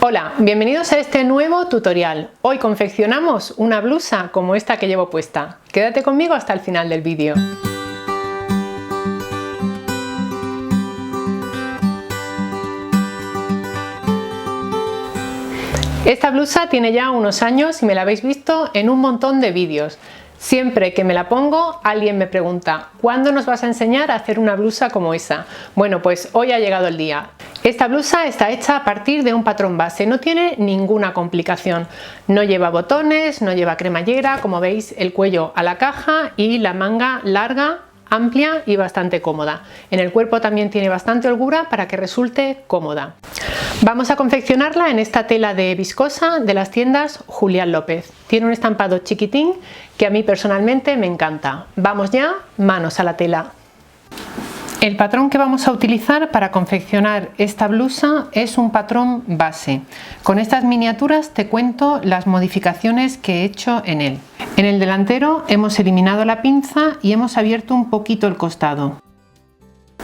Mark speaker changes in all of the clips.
Speaker 1: Hola, bienvenidos a este nuevo tutorial. Hoy confeccionamos una blusa como esta que llevo puesta. Quédate conmigo hasta el final del vídeo. Esta blusa tiene ya unos años y me la habéis visto en un montón de vídeos. Siempre que me la pongo, alguien me pregunta ¿cuándo nos vas a enseñar a hacer una blusa como esa? Bueno, pues hoy ha llegado el día. Esta blusa está hecha a partir de un patrón base, no tiene ninguna complicación. No lleva botones, no lleva cremallera, como veis el cuello a la caja y la manga larga, amplia y bastante cómoda. En el cuerpo también tiene bastante holgura para que resulte cómoda. Vamos a confeccionarla en esta tela de viscosa de las tiendas Julián López. Tiene un estampado chiquitín que a mí personalmente me encanta. Vamos ya, manos a la tela. El patrón que vamos a utilizar para confeccionar esta blusa es un patrón base. Con estas miniaturas te cuento las modificaciones que he hecho en él. En el delantero hemos eliminado la pinza y hemos abierto un poquito el costado.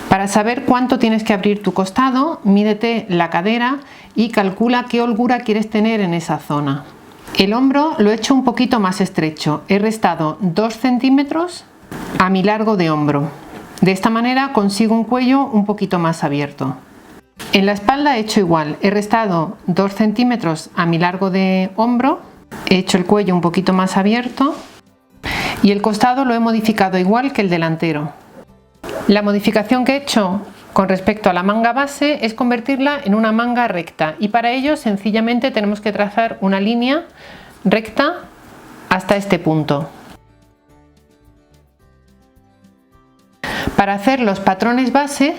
Speaker 1: Para saber cuánto tienes que abrir tu costado, mídete la cadera y calcula qué holgura quieres tener en esa zona. El hombro lo he hecho un poquito más estrecho. He restado 2 centímetros a mi largo de hombro. De esta manera consigo un cuello un poquito más abierto. En la espalda he hecho igual. He restado 2 centímetros a mi largo de hombro. He hecho el cuello un poquito más abierto. Y el costado lo he modificado igual que el delantero. La modificación que he hecho con respecto a la manga base es convertirla en una manga recta y para ello sencillamente tenemos que trazar una línea recta hasta este punto. Para hacer los patrones base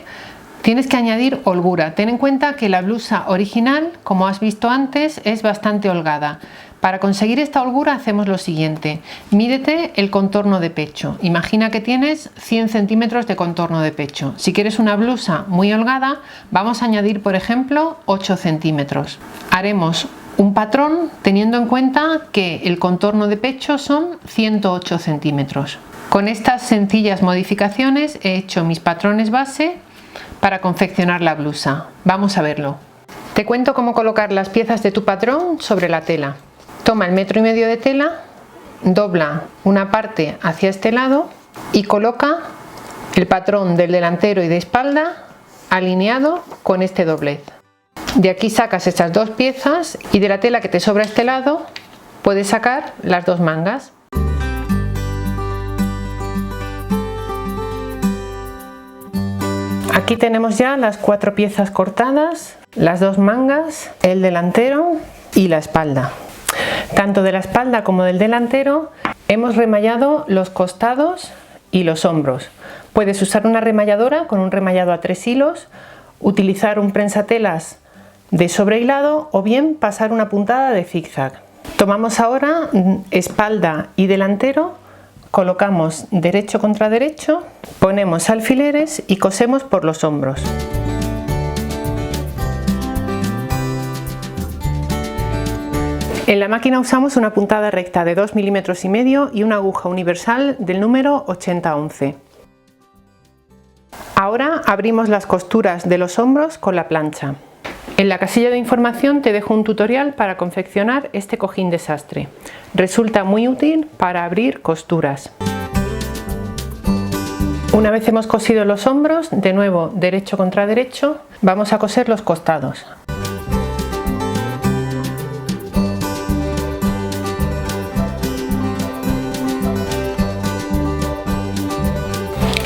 Speaker 1: tienes que añadir holgura. Ten en cuenta que la blusa original, como has visto antes, es bastante holgada. Para conseguir esta holgura hacemos lo siguiente: mídete el contorno de pecho. Imagina que tienes 100 centímetros de contorno de pecho. Si quieres una blusa muy holgada, vamos a añadir, por ejemplo, 8 centímetros. Haremos un patrón teniendo en cuenta que el contorno de pecho son 108 centímetros. Con estas sencillas modificaciones he hecho mis patrones base para confeccionar la blusa. Vamos a verlo. Te cuento cómo colocar las piezas de tu patrón sobre la tela. Toma el 1,5 metros de tela, dobla una parte hacia este lado y coloca el patrón del delantero y de espalda alineado con este doblez. De aquí sacas estas dos piezas y de la tela que te sobra a este lado puedes sacar las dos mangas. Aquí tenemos ya las 4 piezas cortadas, las dos mangas, el delantero y la espalda. Tanto de la espalda como del delantero hemos remallado los costados y los hombros. Puedes usar una remalladora con un remallado a 3 hilos, utilizar un prensatelas de sobrehilado o bien pasar una puntada de zigzag. Tomamos ahora espalda y delantero, colocamos derecho contra derecho, ponemos alfileres y cosemos por los hombros. En la máquina usamos una puntada recta de 2,5 milímetros y una aguja universal del número 8011. Ahora abrimos las costuras de los hombros con la plancha. En la casilla de información te dejo un tutorial para confeccionar este cojín de sastre. Resulta muy útil para abrir costuras. Una vez hemos cosido los hombros, de nuevo derecho contra derecho, vamos a coser los costados.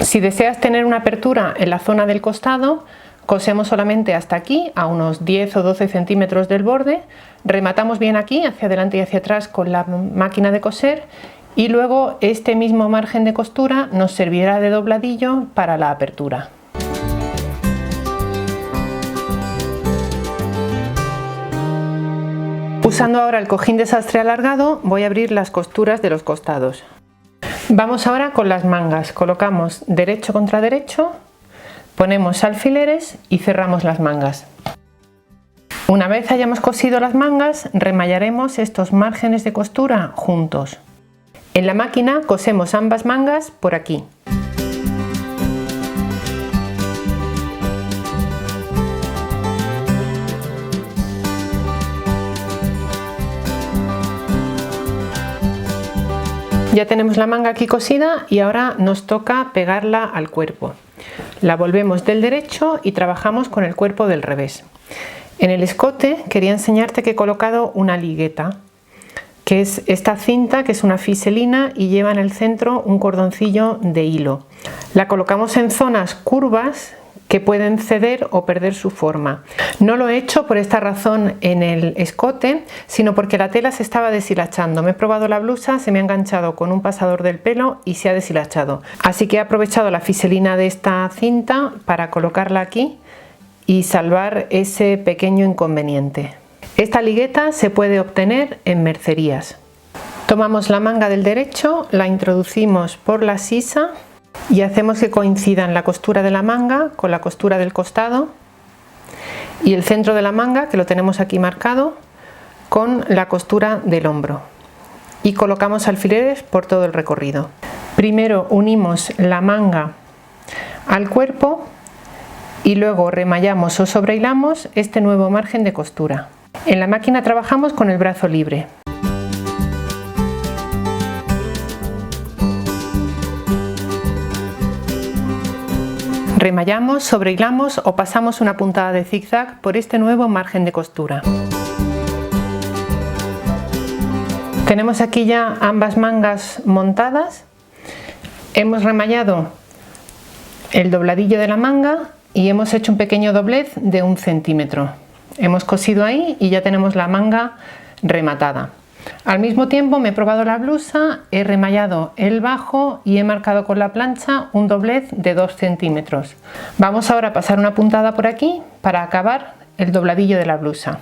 Speaker 1: Si deseas tener una apertura en la zona del costado, cosemos solamente hasta aquí, a unos 10 o 12 centímetros del borde, rematamos bien aquí, hacia adelante y hacia atrás con la máquina de coser y luego este mismo margen de costura nos servirá de dobladillo para la apertura. Usando ahora el cojín de sastre alargado voy a abrir las costuras de los costados. Vamos ahora con las mangas, colocamos derecho contra derecho, ponemos alfileres y cerramos las mangas. Una vez hayamos cosido las mangas, remallaremos estos márgenes de costura juntos. En la máquina cosemos ambas mangas por aquí. Ya tenemos la manga aquí cosida y ahora nos toca pegarla al cuerpo. La volvemos del derecho y trabajamos con el cuerpo del revés. En el escote quería enseñarte que he colocado una ligueta, que es esta cinta, que es una fiselina y lleva en el centro un cordoncillo de hilo. La colocamos en zonas curvas que pueden ceder o perder su forma. No lo he hecho por esta razón en el escote, sino porque la tela se estaba deshilachando. Me he probado la blusa, se me ha enganchado con un pasador del pelo y se ha deshilachado. Así que he aprovechado la fiselina de esta cinta para colocarla aquí y salvar ese pequeño inconveniente. Esta ligueta se puede obtener en mercerías. Tomamos la manga del derecho, la introducimos por la sisa y hacemos que coincidan la costura de la manga con la costura del costado y el centro de la manga, que lo tenemos aquí marcado, con la costura del hombro, y colocamos alfileres por todo el recorrido. Primero unimos la manga al cuerpo y luego remallamos o sobrehilamos este nuevo margen de costura. En la máquina trabajamos con el brazo libre. Remallamos, sobrehilamos o pasamos una puntada de zigzag por este nuevo margen de costura. Tenemos aquí ya ambas mangas montadas. Hemos remallado el dobladillo de la manga y hemos hecho un pequeño doblez de 1 centímetro. Hemos cosido ahí y ya tenemos la manga rematada. Al mismo tiempo me he probado la blusa, he remallado el bajo y he marcado con la plancha un doblez de 2 centímetros. Vamos ahora a pasar una puntada por aquí para acabar el dobladillo de la blusa.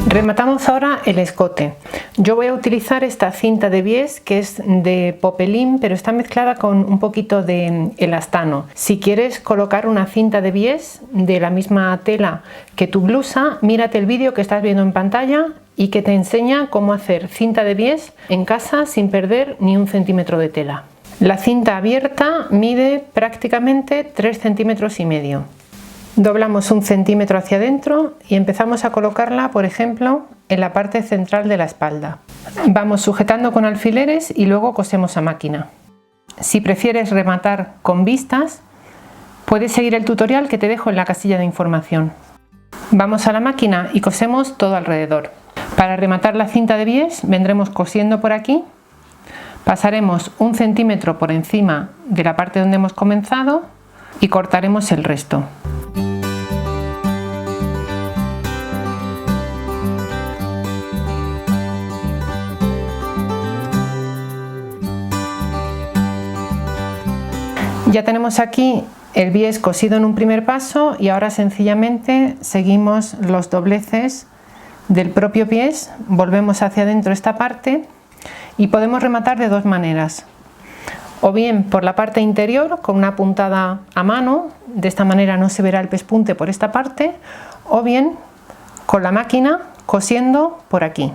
Speaker 1: Rematamos ahora el escote. Yo voy a utilizar esta cinta de bies, que es de popelín, pero está mezclada con un poquito de elastano. Si quieres colocar una cinta de bies de la misma tela que tu blusa, mírate el vídeo que estás viendo en pantalla y que te enseña cómo hacer cinta de bies en casa sin perder ni 1 centímetro de tela. La cinta abierta mide prácticamente 3,5 centímetros. Doblamos 1 centímetro hacia adentro y empezamos a colocarla, por ejemplo, en la parte central de la espalda. Vamos sujetando con alfileres y luego cosemos a máquina. Si prefieres rematar con vistas, puedes seguir el tutorial que te dejo en la casilla de información. Vamos a la máquina y cosemos todo alrededor. Para rematar la cinta de bies vendremos cosiendo por aquí, pasaremos 1 centímetro por encima de la parte donde hemos comenzado y cortaremos el resto. Ya tenemos aquí el bies cosido en un primer paso y ahora sencillamente seguimos los dobleces del propio bies, volvemos hacia adentro esta parte y podemos rematar de dos maneras. O bien por la parte interior con una puntada a mano, de esta manera no se verá el pespunte por esta parte, o bien con la máquina cosiendo por aquí.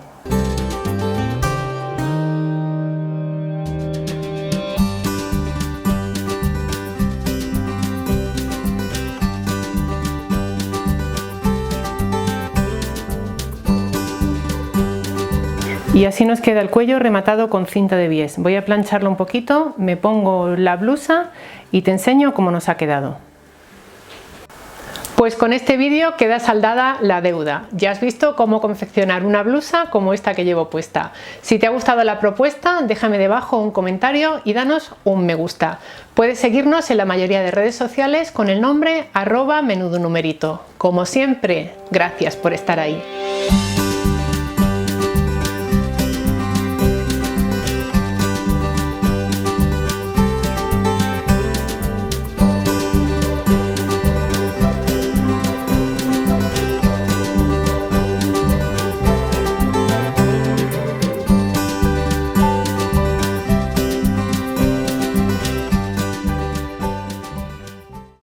Speaker 1: Y así nos queda el cuello rematado con cinta de bies. Voy a plancharlo un poquito, me pongo la blusa y te enseño cómo nos ha quedado. Pues con este vídeo queda saldada la deuda. Ya has visto cómo confeccionar una blusa como esta que llevo puesta. Si te ha gustado la propuesta, déjame debajo un comentario y danos un me gusta. Puedes seguirnos en la mayoría de redes sociales con el nombre @menudonumerito. Como siempre, gracias por estar ahí.